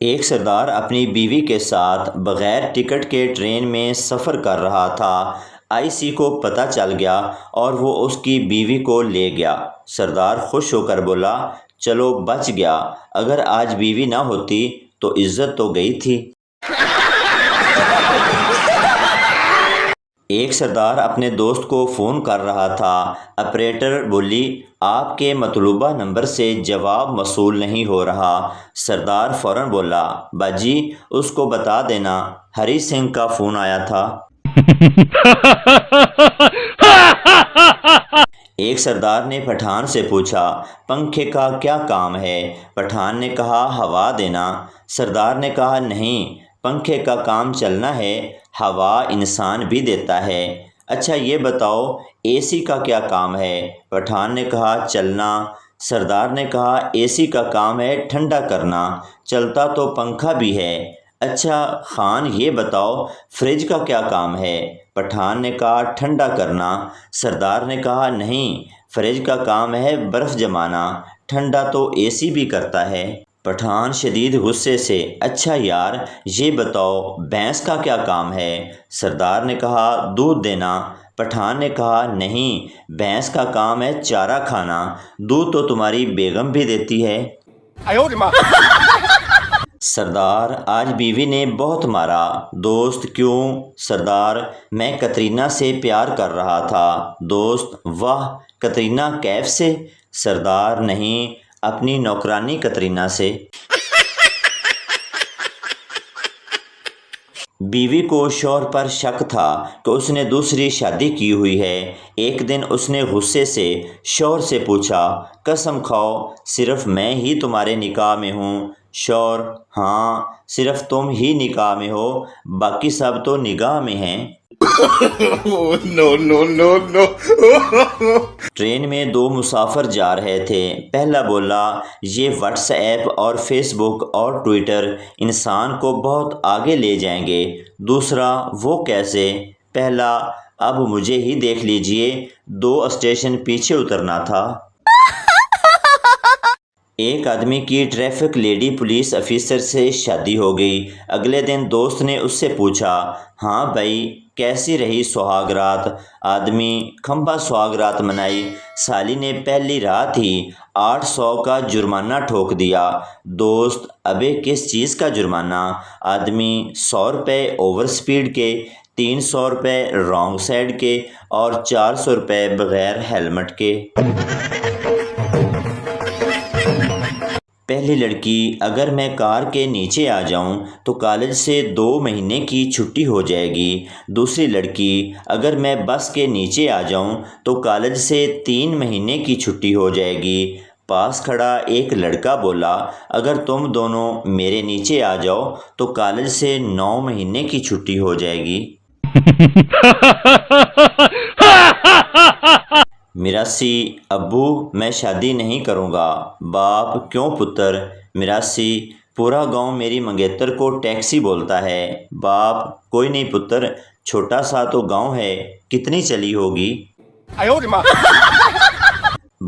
ایک سردار اپنی بیوی کے ساتھ بغیر ٹکٹ کے ٹرین میں سفر کر رہا تھا۔ آئی سی کو پتہ چل گیا اور وہ اس کی بیوی کو لے گیا۔ سردار خوش ہو کر بولا، چلو بچ گیا، اگر آج بیوی نہ ہوتی تو عزت تو گئی تھی۔ ایک سردار اپنے دوست کو فون کر رہا تھا۔ آپریٹر بولی، آپ کے مطلوبہ نمبر سے جواب موصول نہیں ہو رہا۔ سردار فوراً بولا، باجی اس کو بتا دینا ہری سنگھ کا فون آیا تھا۔ ایک سردار نے پٹھان سے پوچھا، پنکھے کا کیا کام ہے؟ پٹھان نے کہا، ہوا دینا۔ سردار نے کہا، نہیں، پنکھے کا کام چلنا ہے، ہوا انسان بھی دیتا ہے۔ اچھا یہ بتاؤ اے سی کا کیا کام ہے؟ پٹھان نے کہا، چلنا۔ سردار نے کہا، اے سی کا کام ہے ٹھنڈا کرنا، چلتا تو پنکھا بھی ہے۔ اچھا خان یہ بتاؤ فریج کا کیا کام ہے؟ پٹھان نے کہا، ٹھنڈا کرنا۔ سردار نے کہا، نہیں، فریج کا کام ہے برف جمانا، ٹھنڈا تو اے سی بھی کرتا ہے۔ پٹھان شدید غصے سے، اچھا یار یہ بتاؤ بھینس کا کیا کام ہے؟ سردار نے کہا، دودھ دینا۔ پٹھان نے کہا، نہیں، بھینس کا کام ہے چارہ کھانا، دودھ تو تمہاری بیگم بھی دیتی ہے۔ سردار، آج بیوی نے بہت مارا۔ دوست، کیوں؟ سردار، میں کترینہ سے پیار کر رہا تھا۔ دوست، واہ، کترینہ کیف سے؟ سردار، نہیں، اپنی نوکرانی کترینہ سے۔ بیوی کو شوہر پر شک تھا کہ اس نے دوسری شادی کی ہوئی ہے۔ ایک دن اس نے غصے سے شوہر سے پوچھا، قسم کھاؤ صرف میں ہی تمہارے نکاح میں ہوں؟ شوہر، ہاں، صرف تم ہی نکاح میں ہو، باقی سب تو نگاہ میں ہیں۔ ٹرین میں دو مسافر جا رہے تھے۔ پہلا بولا، یہ واٹس ایپ اور فیس بک اور ٹویٹر انسان کو بہت آگے لے جائیں گے۔ دوسرا، وہ کیسے؟ پہلا، اب مجھے ہی دیکھ لیجئے، 2 اسٹیشن پیچھے اترنا تھا۔ ایک آدمی کی ٹریفک لیڈی پولیس افیسر سے شادی ہو گئی۔ اگلے دن دوست نے اس سے پوچھا، ہاں بھائی کیسی رہی سہاگ رات؟ آدمی، کھمبا سہاگ رات منائی، سالی نے پہلی رات ہی 800 کا جرمانہ ٹھوک دیا۔ دوست، ابے کس چیز کا جرمانہ؟ آدمی، 100 روپے اوور سپیڈ کے، 300 روپے رانگ سائڈ کے اور 400 روپے بغیر ہیلمٹ کے۔ پہلی لڑکی، اگر میں کار کے نیچے آ جاؤں تو کالج سے 2 مہینے کی چھٹی ہو جائے گی۔ دوسری لڑکی، اگر میں بس کے نیچے آ جاؤں تو کالج سے 3 مہینے کی چھٹی ہو جائے گی۔ پاس کھڑا ایک لڑکا بولا، اگر تم دونوں میرے نیچے آ جاؤ تو کالج سے 9 مہینے کی چھٹی ہو جائے گی۔ میراثی، ابو میں شادی نہیں کروں گا۔ باپ، کیوں پتر؟ میراثی، پورا گاؤں میری منگیتر کو ٹیکسی بولتا ہے۔ باپ، کوئی نہیں پتر، چھوٹا سا تو گاؤں ہے، کتنی چلی ہوگی؟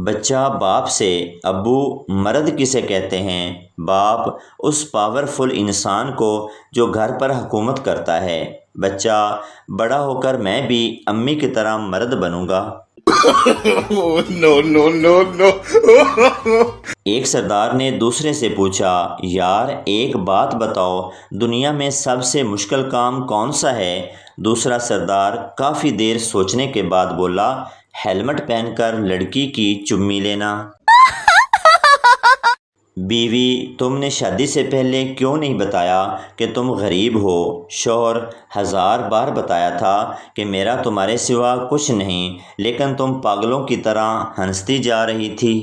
بچہ باپ سے، ابو مرد کسے کہتے ہیں؟ باپ، اس پاورفل انسان کو جو گھر پر حکومت کرتا ہے۔ بچہ، بڑا ہو کر میں بھی امی کی طرح مرد بنوں گا۔ ایک سردار نے دوسرے سے پوچھا، یار ایک بات بتاؤ، دنیا میں سب سے مشکل کام کون سا ہے؟ دوسرا سردار کافی دیر سوچنے کے بعد بولا، ہیلمٹ پہن کر لڑکی کی چمی لینا۔ بیوی، تم نے شادی سے پہلے کیوں نہیں بتایا کہ تم غریب ہو؟ شوہر، 1000 بار بتایا تھا کہ میرا تمہارے سوا کچھ نہیں، لیکن تم پاگلوں کی طرح ہنستی جا رہی تھی۔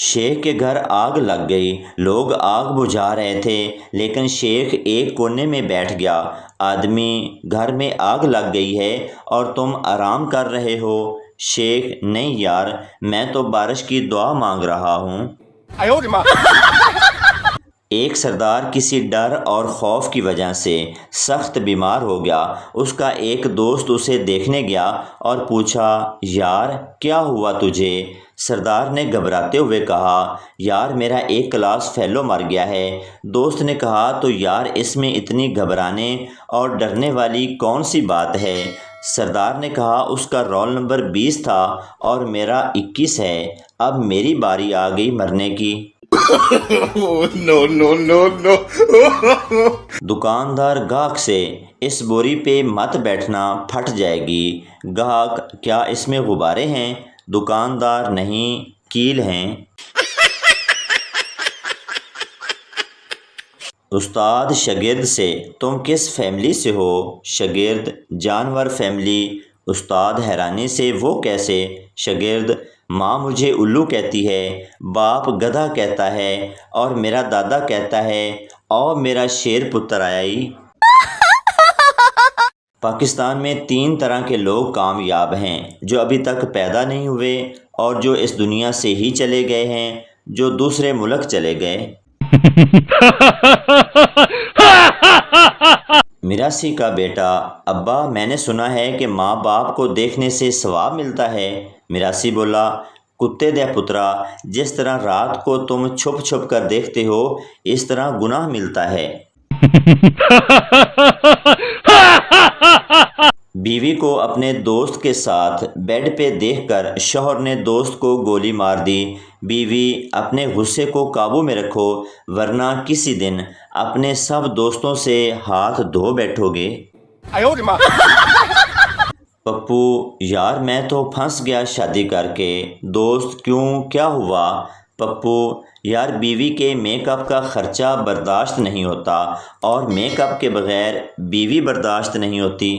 شیخ کے گھر آگ لگ گئی، لوگ آگ بجھا رہے تھے لیکن شیخ ایک کونے میں بیٹھ گیا۔ آدمی، گھر میں آگ لگ گئی ہے اور تم آرام کر رہے ہو؟ شیخ، نہیں یار، میں تو بارش کی دعا مانگ رہا ہوں۔ ایک سردار کسی ڈر اور خوف کی وجہ سے سخت بیمار ہو گیا۔ اس کا ایک دوست اسے دیکھنے گیا اور پوچھا، یار کیا ہوا تجھے؟ سردار نے گھبراتے ہوئے کہا یار میرا ایک کلاس فیلو مر گیا ہے۔ دوست نے کہا تو یار اس میں اتنی گھبرانے اور ڈرنے والی کون سی بات ہے؟ سردار نے کہا اس کا رول نمبر 20 تھا اور میرا 21 ہے، اب میری باری آ گئی مرنے کی۔ No, no, no, no. دکاندار گاہک سے اس بوری پہ مت بیٹھنا پھٹ جائے گی۔ گاہک کیا اس میں غبارے ہیں؟ دکاندار نہیں، کیل ہیں۔ استاد شاگرد سے تم کس فیملی سے ہو؟ شاگرد جانور فیملی۔ استاد حیرانی سے وہ کیسے؟ شاگرد ماں مجھے الو کہتی ہے، باپ گدھا کہتا ہے اور میرا دادا کہتا ہے او میرا شیر پتر آئی۔ پاکستان میں 3 طرح کے لوگ کامیاب ہیں، جو ابھی تک پیدا نہیں ہوئے اور جو اس دنیا سے ہی چلے گئے ہیں، جو دوسرے ملک چلے گئے۔ میراثی کا بیٹا ابا میں نے سنا ہے کہ ماں باپ کو دیکھنے سے ثواب ملتا ہے۔ میراثی بولا کتے دے پترا، جس طرح رات کو تم چھپ چھپ کر دیکھتے ہو اس طرح گناہ ملتا ہے۔ بیوی کو اپنے دوست کے ساتھ بیڈ پہ دیکھ کر شوہر نے دوست کو گولی مار دی۔ بیوی اپنے غصے کو قابو میں رکھو ورنہ کسی دن اپنے سب دوستوں سے ہاتھ دھو بیٹھو گے۔ پپو یار میں تو پھنس گیا شادی کر کے۔ دوست کیوں، کیا ہوا؟ پپو یار بیوی کے میک اپ کا خرچہ برداشت نہیں ہوتا اور میک اپ کے بغیر بیوی برداشت نہیں ہوتی۔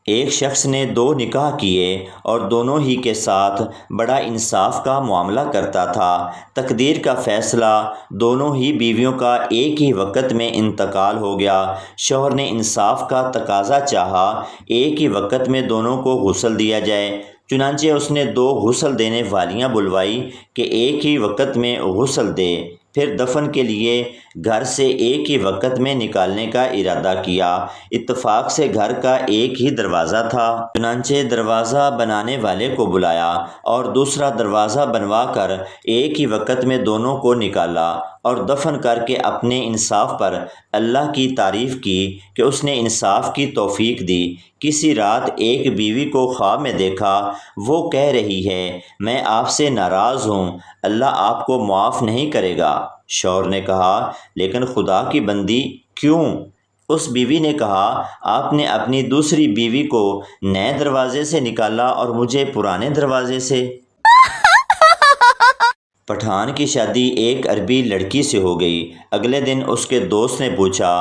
ایک شخص نے 2 نکاح کیے اور دونوں ہی کے ساتھ بڑا انصاف کا معاملہ کرتا تھا۔ تقدیر کا فیصلہ دونوں ہی بیویوں کا ایک ہی وقت میں انتقال ہو گیا۔ شوہر نے انصاف کا تقاضا چاہا، ایک ہی وقت میں دونوں کو غسل دیا جائے۔ چنانچہ اس نے 2 غسل دینے والیاں بلوائی کہ ایک ہی وقت میں غسل دے، پھر دفن کے لیے گھر سے ایک ہی وقت میں نکالنے کا ارادہ کیا۔ اتفاق سے گھر کا ایک ہی دروازہ تھا، چنانچہ دروازہ بنانے والے کو بلایا اور دوسرا دروازہ بنوا کر ایک ہی وقت میں دونوں کو نکالا اور دفن کر کے اپنے انصاف پر اللہ کی تعریف کی کہ اس نے انصاف کی توفیق دی۔ کسی رات ایک بیوی کو خواب میں دیکھا، وہ کہہ رہی ہے میں آپ سے ناراض ہوں، اللہ آپ کو معاف نہیں کرے گا۔ شوہر نے کہا لیکن خدا کی بندی کیوں؟ اس بیوی نے کہا آپ نے اپنی دوسری بیوی کو نئے دروازے سے نکالا اور مجھے پرانے دروازے سے۔ پٹھان کی شادی ایک عربی لڑکی سے ہو گئی۔ اگلے دن اس کے دوست نے پوچھا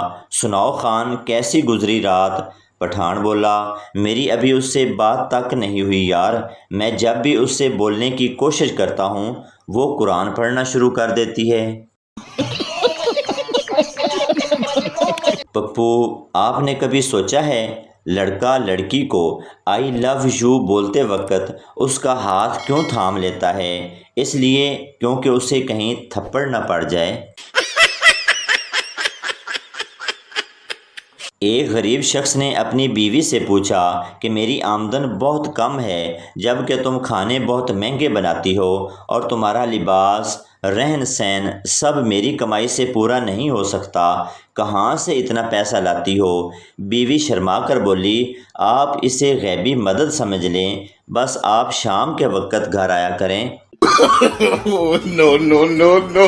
سناؤ خان کیسی گزری رات؟ پٹھان بولا میری ابھی اس سے بات تک نہیں ہوئی یار، میں جب بھی اس سے بولنے کی کوشش کرتا ہوں وہ قرآن پڑھنا شروع کر دیتی ہے۔ پپو آپ نے کبھی سوچا ہے لڑکا لڑکی کو آئی لو یو بولتے وقت اس کا ہاتھ کیوں تھام لیتا ہے؟ اس لیے کیونکہ اسے کہیں تھپڑ نہ پڑ جائے۔ ایک غریب شخص نے اپنی بیوی سے پوچھا کہ میری آمدن بہت کم ہے جبکہ تم کھانے بہت مہنگے بناتی ہو اور تمہارا لباس رہن سہن سب میری کمائی سے پورا نہیں ہو سکتا، کہاں سے اتنا پیسہ لاتی ہو؟ بیوی شرما کر بولی آپ اسے غیبی مدد سمجھ لیں، بس آپ شام کے وقت گھر آیا کریں۔ No, no, no, no.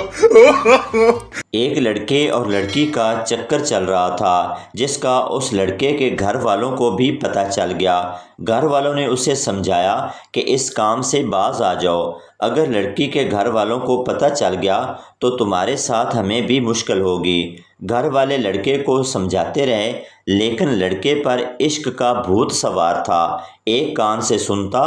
ایک لڑکے اور لڑکی کا چکر چل رہا تھا جس کا اس لڑکے کے گھر والوں کو بھی پتہ چل گیا۔ گھر والوں نے اسے سمجھایا کہ اس کام سے باز آ جاؤ، اگر لڑکی کے گھر والوں کو پتہ چل گیا تو تمہارے ساتھ ہمیں بھی مشکل ہوگی۔ گھر والے لڑکے کو سمجھاتے رہے لیکن لڑکے پر عشق کا بھوت سوار تھا، ایک کان سے سنتا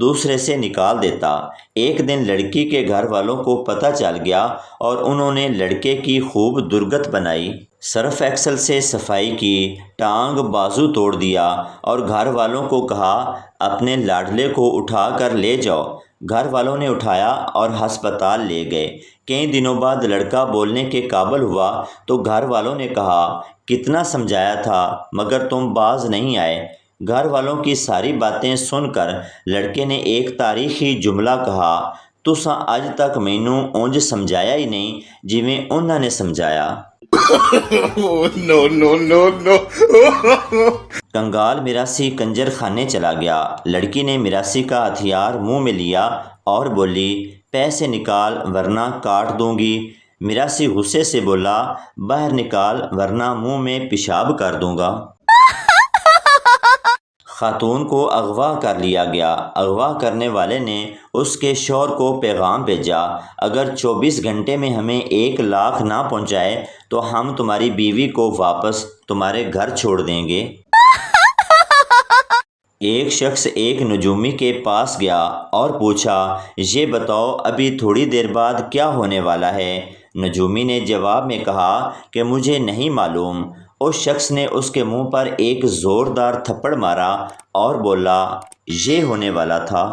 دوسرے سے نکال دیتا۔ ایک دن لڑکی کے گھر والوں کو پتہ چل گیا اور انہوں نے لڑکے کی خوب درگت بنائی، سرف ایکسل سے صفائی کی، ٹانگ بازو توڑ دیا اور گھر والوں کو کہا اپنے لاڈلے کو اٹھا کر لے جاؤ۔ گھر والوں نے اٹھایا اور ہسپتال لے گئے۔ کئی دنوں بعد لڑکا بولنے کے قابل ہوا تو گھر والوں نے کہا کتنا سمجھایا تھا مگر تم باز نہیں آئے۔ گھر والوں کی ساری باتیں سن کر لڑکے نے ایک تاریخی جملہ کہا, تساں اج تک مینوں اونج سمجھایا ہی نہیں جویں انہاں نے سمجھایا. No, no, no, no. کنگال میراسی کنجر خانے چلا گیا. لڑکی نے میراسی کا ہتھیار منہ میں لیا اور بولی, پیسے نکال ورنہ کاٹ دوں گی. میراسی غصے سے بولا, باہر نکال ورنہ منہ میں پیشاب کر دوں گا. خاتون کو اغوا کر لیا گیا. اغوا کرنے والے نے اس کے شوہر کو پیغام بھیجا, اگر 24 گھنٹے میں ہمیں 1 لاکھ نہ پہنچائے تو ہم تمہاری بیوی کو واپس تمہارے گھر چھوڑ دیں گے. ایک شخص ایک نجومی کے پاس گیا اور پوچھا, یہ بتاؤ ابھی تھوڑی دیر بعد کیا ہونے والا ہے؟ نجومی نے جواب میں کہا کہ مجھے نہیں معلوم. اس شخص نے اس کے منہ پر ایک زوردار تھپڑ مارا اور بولا, یہ ہونے والا تھا.